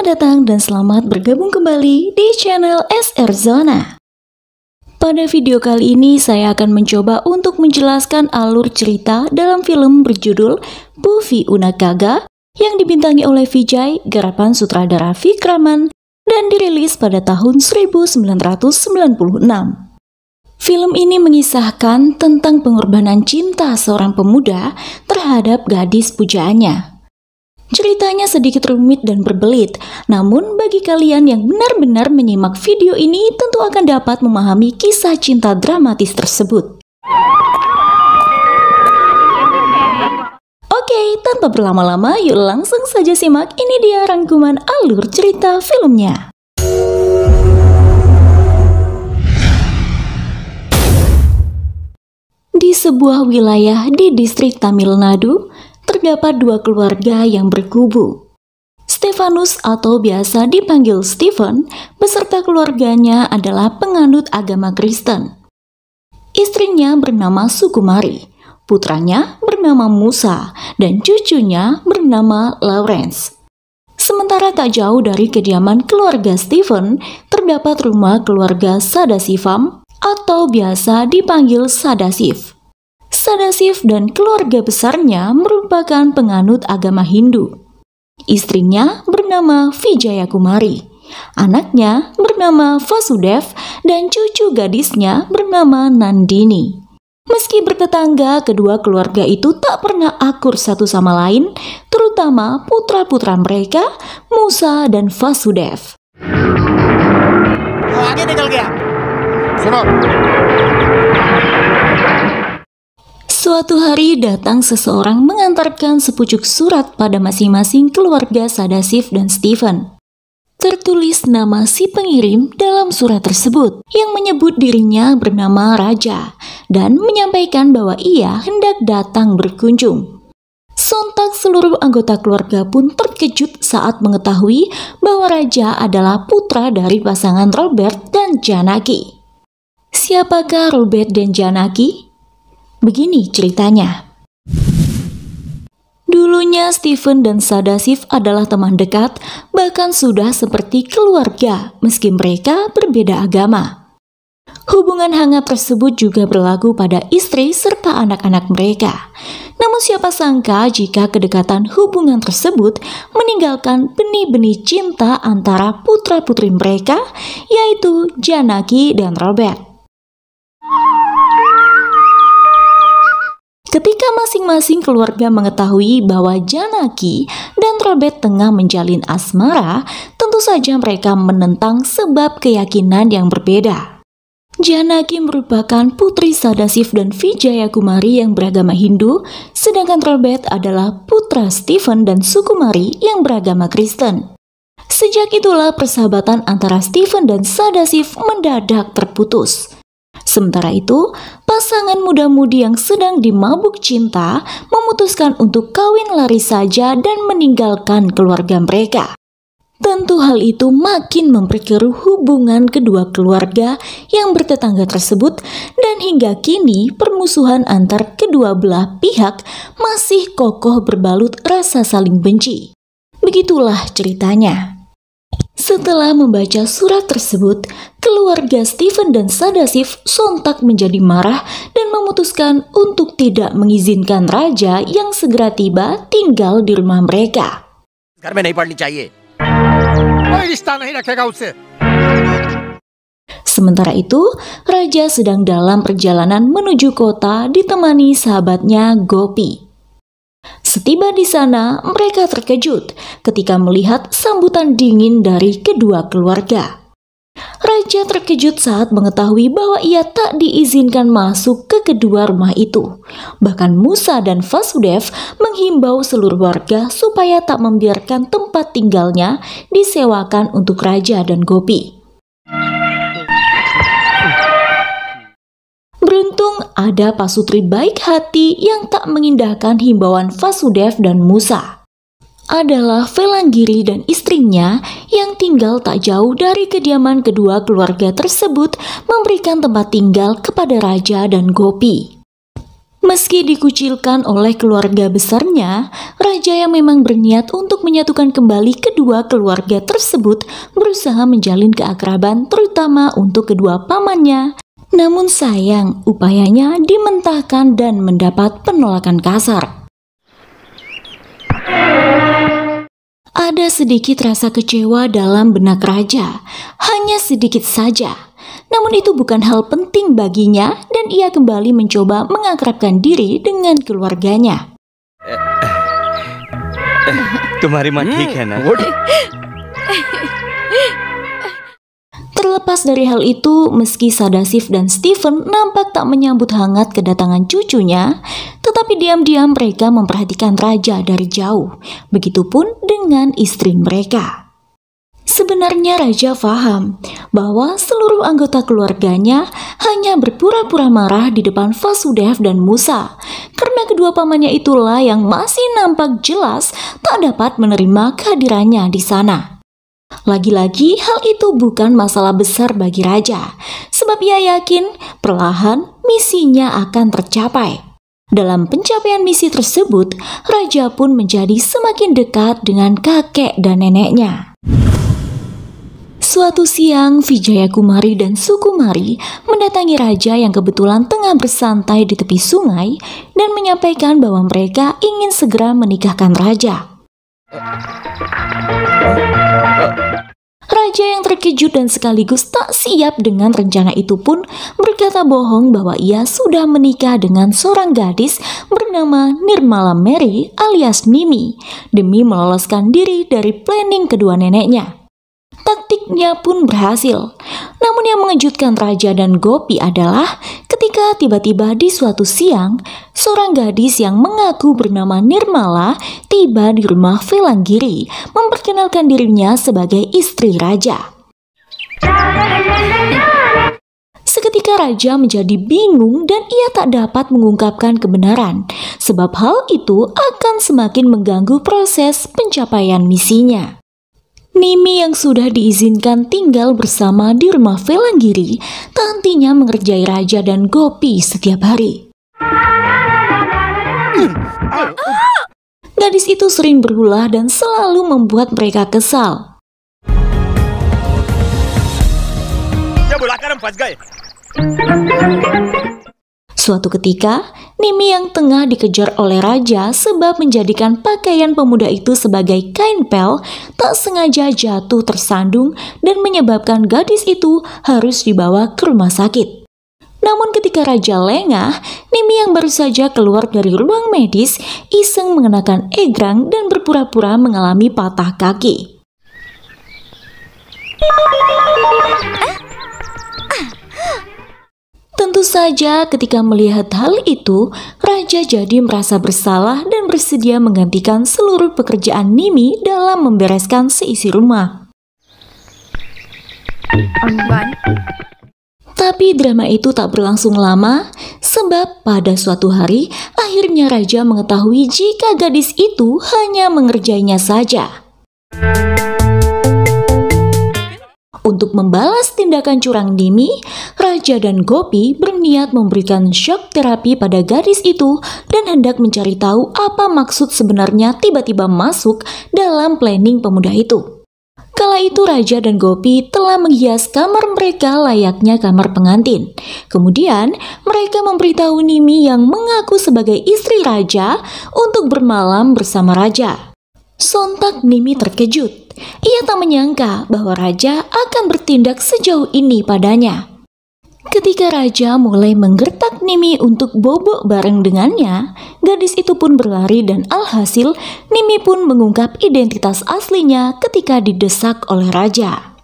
Selamat datang dan selamat bergabung kembali di channel SR Zona. Pada video kali ini saya akan mencoba untuk menjelaskan alur cerita dalam film berjudul Buffy Unakaga yang dibintangi oleh Vijay, garapan sutradara Vikraman, dan dirilis pada tahun 1996. Film ini mengisahkan tentang pengorbanan cinta seorang pemuda terhadap gadis pujaannya. Ceritanya sedikit rumit dan berbelit, namun bagi kalian yang benar-benar menyimak video ini tentu akan dapat memahami kisah cinta dramatis tersebut. Oke, tanpa berlama-lama yuk langsung saja simak, ini dia rangkuman alur cerita filmnya. Di sebuah wilayah di distrik Tamil Nadu, terdapat dua keluarga yang berkubu. Stefanus atau biasa dipanggil Stephen beserta keluarganya adalah penganut agama Kristen. Istrinya bernama Sukumari, putranya bernama Musa, dan cucunya bernama Lawrence. Sementara tak jauh dari kediaman keluarga Stephen terdapat rumah keluarga Sadasivam atau biasa dipanggil Sadashiv. Sadashiv dan keluarga besarnya merupakan penganut agama Hindu. Istrinya bernama Vijaya Kumari, anaknya bernama Vasudev, dan cucu gadisnya bernama Nandini. Meski bertetangga, kedua keluarga itu tak pernah akur satu sama lain, terutama putra-putra mereka, Musa dan Vasudev. Suatu hari datang seseorang mengantarkan sepucuk surat pada masing-masing keluarga Sadashiv dan Stephen. Tertulis nama si pengirim dalam surat tersebut yang menyebut dirinya bernama Raja dan menyampaikan bahwa ia hendak datang berkunjung. Sontak seluruh anggota keluarga pun terkejut saat mengetahui bahwa Raja adalah putra dari pasangan Robert dan Janaki. Siapakah Robert dan Janaki? Begini ceritanya. Dulunya Stephen dan Sadashiv adalah teman dekat, bahkan sudah seperti keluarga meski mereka berbeda agama. Hubungan hangat tersebut juga berlaku pada istri serta anak-anak mereka. Namun siapa sangka jika kedekatan hubungan tersebut meninggalkan benih-benih cinta antara putra-putri mereka, yaitu Janaki dan Robert. Ketika masing-masing keluarga mengetahui bahwa Janaki dan Robert tengah menjalin asmara, tentu saja mereka menentang sebab keyakinan yang berbeda. Janaki merupakan putri Sadashiv dan Vijaya Kumari yang beragama Hindu, sedangkan Robert adalah putra Stephen dan Sukumari yang beragama Kristen. Sejak itulah persahabatan antara Stephen dan Sadashiv mendadak terputus. Sementara itu, pasangan muda-mudi yang sedang dimabuk cinta memutuskan untuk kawin lari saja dan meninggalkan keluarga mereka. Tentu hal itu makin memperkeruh hubungan kedua keluarga yang bertetangga tersebut, dan hingga kini permusuhan antar kedua belah pihak masih kokoh berbalut rasa saling benci. Begitulah ceritanya. Setelah membaca surat tersebut, keluarga Stephen dan Sadashiv sontak menjadi marah dan memutuskan untuk tidak mengizinkan Raja yang segera tiba tinggal di rumah mereka. Sementara itu, Raja sedang dalam perjalanan menuju kota ditemani sahabatnya Gopi. Setiba di sana, mereka terkejut ketika melihat sambutan dingin dari kedua keluarga. Raja terkejut saat mengetahui bahwa ia tak diizinkan masuk ke kedua rumah itu. Bahkan Musa dan Vasudev menghimbau seluruh warga supaya tak membiarkan tempat tinggalnya disewakan untuk Raja dan Gopi. Beruntung ada pasutri baik hati yang tak mengindahkan himbauan Vasudev dan Musa. Adalah Velanggiri dan istrinya yang tinggal tak jauh dari kediaman kedua keluarga tersebut memberikan tempat tinggal kepada Raja dan Gopi. Meski dikucilkan oleh keluarga besarnya, raja yang memang berniat untuk menyatukan kembali kedua keluarga tersebut berusaha menjalin keakraban terutama untuk kedua pamannya. Namun sayang, upayanya dimentahkan dan mendapat penolakan kasar. Ada sedikit rasa kecewa dalam benak raja, hanya sedikit saja. Namun itu bukan hal penting baginya dan ia kembali mencoba mengakrabkan diri dengan keluarganya. Tumhari mat theek hai na? Terlepas dari hal itu, meski Sadashiv dan Stephen nampak tak menyambut hangat kedatangan cucunya, tetapi diam-diam mereka memperhatikan raja dari jauh. Begitupun dengan istri mereka. Sebenarnya raja paham bahwa seluruh anggota keluarganya hanya berpura-pura marah di depan Vasudev dan Musa, karena kedua pamannya itulah yang masih nampak jelas tak dapat menerima kehadirannya di sana. Lagi-lagi hal itu bukan masalah besar bagi raja, sebab ia yakin perlahan misinya akan tercapai. Dalam pencapaian misi tersebut, raja pun menjadi semakin dekat dengan kakek dan neneknya. Suatu siang, Vijaya Kumari dan Sukumari mendatangi raja yang kebetulan tengah bersantai di tepi sungai dan menyampaikan bahwa mereka ingin segera menikahkan raja. Raja yang terkejut dan sekaligus tak siap dengan rencana itu pun berkata bohong bahwa ia sudah menikah dengan seorang gadis bernama Nirmala Mary alias Nimi demi meloloskan diri dari planning kedua neneknya. Taktiknya pun berhasil. Namun yang mengejutkan raja dan Gopi adalah ketika tiba-tiba di suatu siang, seorang gadis yang mengaku bernama Nirmala tiba di rumah Velangiri memperkenalkan dirinya sebagai istri raja. Seketika raja menjadi bingung dan ia tak dapat mengungkapkan kebenaran, sebab hal itu akan semakin mengganggu proses pencapaian misinya. Nimi yang sudah diizinkan tinggal bersama di rumah Velangiri tak hentinya mengerjai raja dan Gopi setiap hari. Gadis itu sering berulah dan selalu membuat mereka kesal. Suatu ketika, Nimi yang tengah dikejar oleh raja sebab menjadikan pakaian pemuda itu sebagai kain pel tak sengaja jatuh tersandung dan menyebabkan gadis itu harus dibawa ke rumah sakit. Namun ketika raja lengah, Nimi yang baru saja keluar dari ruang medis iseng mengenakan egrang dan berpura-pura mengalami patah kaki. Tentu saja ketika melihat hal itu, raja jadi merasa bersalah dan bersedia menggantikan seluruh pekerjaan Nimi dalam membereskan seisi rumah. Tapi drama itu tak berlangsung lama, sebab pada suatu hari akhirnya raja mengetahui jika gadis itu hanya mengerjainya saja. Untuk membalas tindakan curang Nimi, raja dan Gopi berniat memberikan shock terapi pada gadis itu dan hendak mencari tahu apa maksud sebenarnya tiba-tiba masuk dalam planning pemuda itu. Kala itu raja dan Gopi telah menghias kamar mereka layaknya kamar pengantin. Kemudian mereka memberitahu Nimi yang mengaku sebagai istri raja untuk bermalam bersama raja. Sontak Nimi terkejut. Ia tak menyangka bahwa raja akan bertindak sejauh ini padanya. Ketika raja mulai menggertak Nimi untuk bobok bareng dengannya, gadis itu pun berlari dan alhasil Nimi pun mengungkap identitas aslinya ketika didesak oleh raja.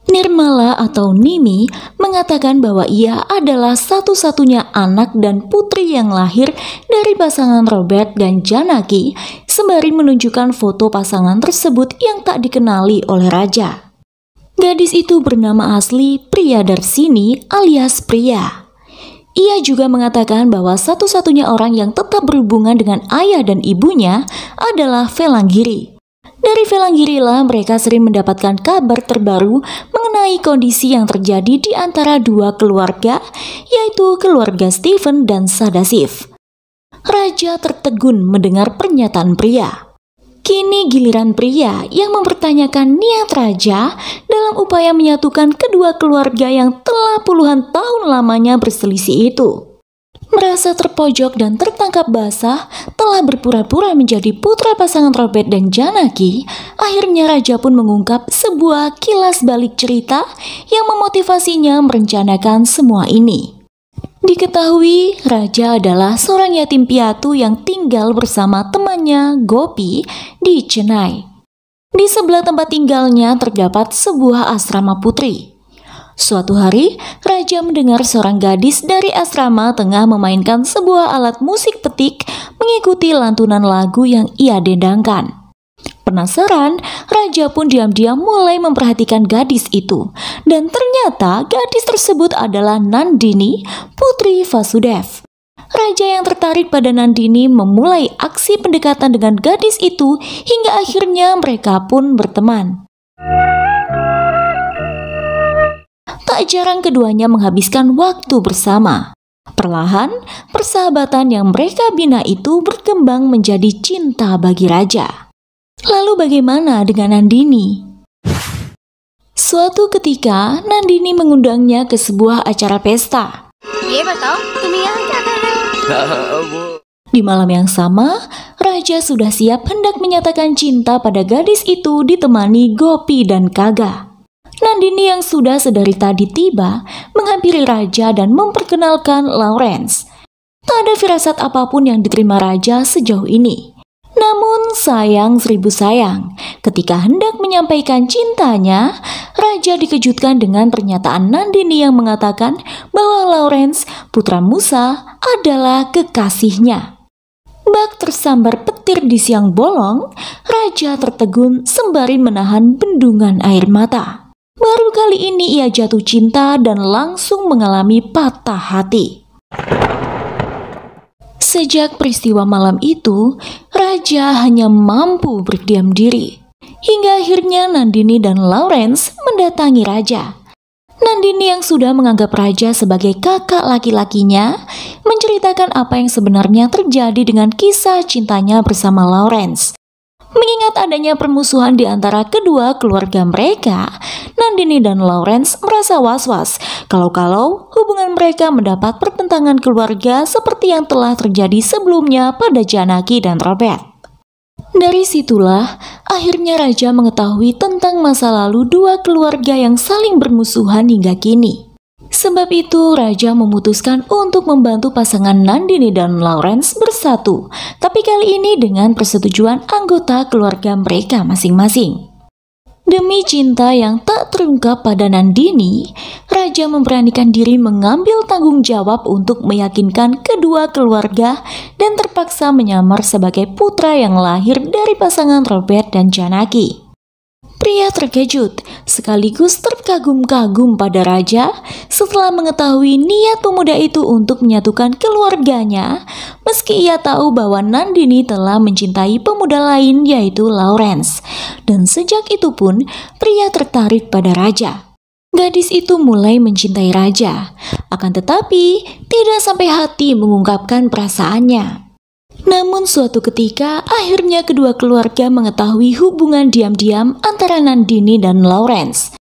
Nirmala atau Nimi mengatakan bahwa ia adalah satu-satunya anak dan putri yang lahir dari pasangan Robert dan Janaki, sembari menunjukkan foto pasangan tersebut yang tak dikenali oleh raja. Gadis itu bernama asli Priyadarsini alias Priya. Ia juga mengatakan bahwa satu-satunya orang yang tetap berhubungan dengan ayah dan ibunya adalah Velangiri. Dari Velangiri lah mereka sering mendapatkan kabar terbaru mengenai kondisi yang terjadi di antara dua keluarga, yaitu keluarga Stephen dan Sadashiv. Raja tertegun mendengar pernyataan pria. Kini giliran pria yang mempertanyakan niat raja dalam upaya menyatukan kedua keluarga yang telah puluhan tahun lamanya berselisih itu. Merasa terpojok dan tertangkap basah, telah berpura-pura menjadi putra pasangan Robert dan Janaki, akhirnya raja pun mengungkap sebuah kilas balik cerita yang memotivasinya merencanakan semua ini. Diketahui, raja adalah seorang yatim piatu yang tinggal bersama temannya Gopi di Chennai. Di sebelah tempat tinggalnya terdapat sebuah asrama putri. Suatu hari, raja mendengar seorang gadis dari asrama tengah memainkan sebuah alat musik petik mengikuti lantunan lagu yang ia dendangkan. Penasaran, raja pun diam-diam mulai memperhatikan gadis itu. Dan ternyata gadis tersebut adalah Nandini, putri Vasudev. Raja yang tertarik pada Nandini memulai aksi pendekatan dengan gadis itu hingga akhirnya mereka pun berteman. Tak jarang keduanya menghabiskan waktu bersama. Perlahan, persahabatan yang mereka bina itu berkembang menjadi cinta bagi raja. Lalu bagaimana dengan Nandini? Suatu ketika, Nandini mengundangnya ke sebuah acara pesta. Di malam yang sama, raja sudah siap hendak menyatakan cinta pada gadis itu ditemani Gopi dan Kaga. Nandini yang sudah sedari tadi tiba, menghampiri raja dan memperkenalkan Lawrence. Tak ada firasat apapun yang diterima raja sejauh ini. Namun sayang seribu sayang, ketika hendak menyampaikan cintanya, raja dikejutkan dengan pernyataan Nandini yang mengatakan bahwa Lawrence, putra Musa, adalah kekasihnya. Bak tersambar petir di siang bolong, raja tertegun sembari menahan bendungan air mata. Baru kali ini ia jatuh cinta dan langsung mengalami patah hati. Sejak peristiwa malam itu, raja hanya mampu berdiam diri. Hingga akhirnya Nandini dan Lawrence mendatangi raja. Nandini yang sudah menganggap raja sebagai kakak laki-lakinya, menceritakan apa yang sebenarnya terjadi dengan kisah cintanya bersama Lawrence. Mengingat adanya permusuhan di antara kedua keluarga mereka, Nandini dan Lawrence merasa was-was kalau hubungan mereka mendapat pertentangan keluarga seperti yang telah terjadi sebelumnya pada Janaki dan Robert. Dari situlah akhirnya raja mengetahui tentang masa lalu dua keluarga yang saling bermusuhan hingga kini. Sebab itu raja memutuskan untuk membantu pasangan Nandini dan Lawrence bersatu, tapi kali ini dengan persetujuan anggota keluarga mereka masing-masing. Demi cinta yang tak terungkap pada Nandini, raja memberanikan diri mengambil tanggung jawab untuk meyakinkan kedua keluarga dan terpaksa menyamar sebagai putra yang lahir dari pasangan Robert dan Janaki. Pria terkejut sekaligus terkagum-kagum pada raja setelah mengetahui niat pemuda itu untuk menyatukan keluarganya, meski ia tahu bahwa Nandini telah mencintai pemuda lain yaitu Lawrence. Dan sejak itu pun pria tertarik pada raja. Gadis itu mulai mencintai raja, akan tetapi tidak sampai hati mengungkapkan perasaannya. Namun suatu ketika akhirnya kedua keluarga mengetahui hubungan diam-diam antara Nandini dan Lawrence.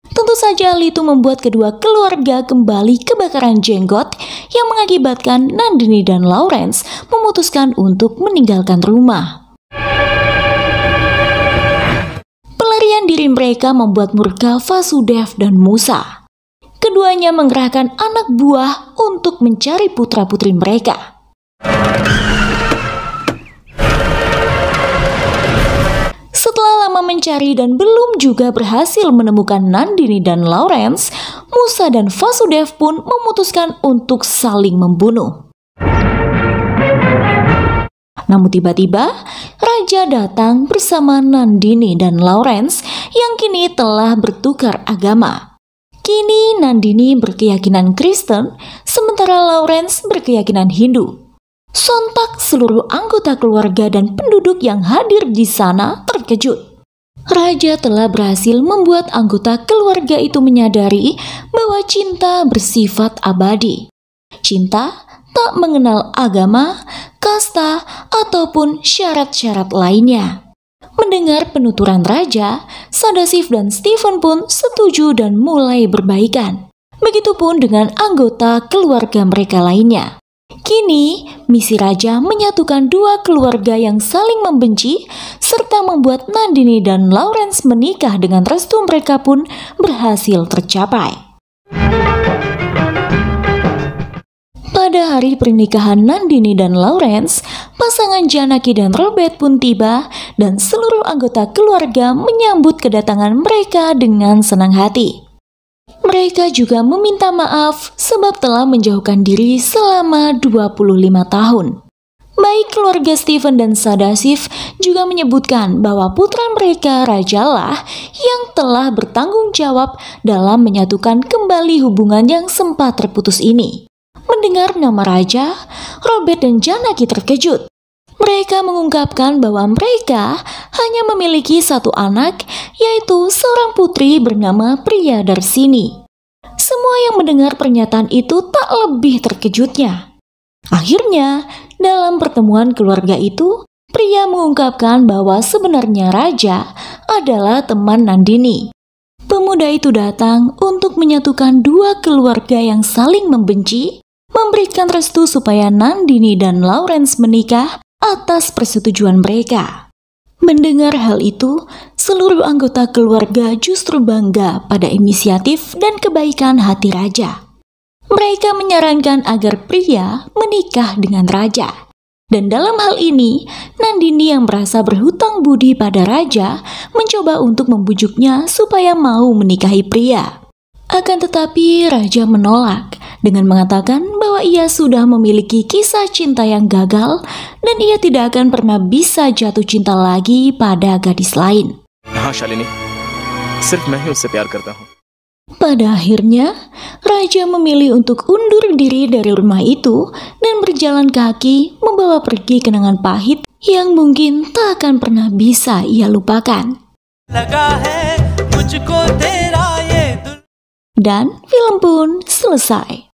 Tentu saja hal itu membuat kedua keluarga kembali kebakaran jenggot yang mengakibatkan Nandini dan Lawrence memutuskan untuk meninggalkan rumah. Pelarian diri mereka membuat murka Vasudev dan Musa. Keduanya mengerahkan anak buah untuk mencari putra-putri mereka. Setelah lama mencari dan belum juga berhasil menemukan Nandini dan Lawrence, Musa dan Vasudev pun memutuskan untuk saling membunuh. Namun tiba-tiba, raja datang bersama Nandini dan Lawrence yang kini telah bertukar agama. Kini Nandini berkeyakinan Kristen, sementara Lawrence berkeyakinan Hindu. Sontak seluruh anggota keluarga dan penduduk yang hadir di sana terkejut. Raja telah berhasil membuat anggota keluarga itu menyadari bahwa cinta bersifat abadi. cinta tak mengenal agama, kasta, ataupun syarat-syarat lainnya. Mendengar penuturan raja, Sadashiv dan Stephen pun setuju dan mulai berbaikan. Begitupun dengan anggota keluarga mereka lainnya. Kini, misi raja menyatukan dua keluarga yang saling membenci serta membuat Nandini dan Lawrence menikah dengan restu mereka pun berhasil tercapai. Pada hari pernikahan Nandini dan Lawrence, pasangan Janaki dan Robert pun tiba dan seluruh anggota keluarga menyambut kedatangan mereka dengan senang hati. Mereka juga meminta maaf sebab telah menjauhkan diri selama 25 tahun. Baik keluarga Stephen dan Sadashiv juga menyebutkan bahwa putra mereka Rajalah yang telah bertanggung jawab dalam menyatukan kembali hubungan yang sempat terputus ini. Mendengar nama raja, Robert dan Janaki terkejut. Mereka mengungkapkan bahwa mereka hanya memiliki satu anak, yaitu seorang putri bernama Priyadarsini. Semua yang mendengar pernyataan itu tak lebih terkejutnya. Akhirnya, dalam pertemuan keluarga itu, pria mengungkapkan bahwa sebenarnya raja adalah teman Nandini. Pemuda itu datang untuk menyatukan dua keluarga yang saling membenci, memberikan restu supaya Nandini dan Lawrence menikah atas persetujuan mereka. Mendengar hal itu, seluruh anggota keluarga justru bangga pada inisiatif dan kebaikan hati raja. Mereka menyarankan agar pria menikah dengan raja. Dan dalam hal ini, Nandini yang merasa berhutang budi pada raja mencoba untuk membujuknya supaya mau menikahi pria. Akan tetapi raja menolak dengan mengatakan bahwa ia sudah memiliki kisah cinta yang gagal dan ia tidak akan pernah bisa jatuh cinta lagi pada gadis lain. Pada akhirnya, raja memilih untuk undur diri dari rumah itu dan berjalan kaki membawa pergi kenangan pahit yang mungkin tak akan pernah bisa ia lupakan. Dan film pun selesai.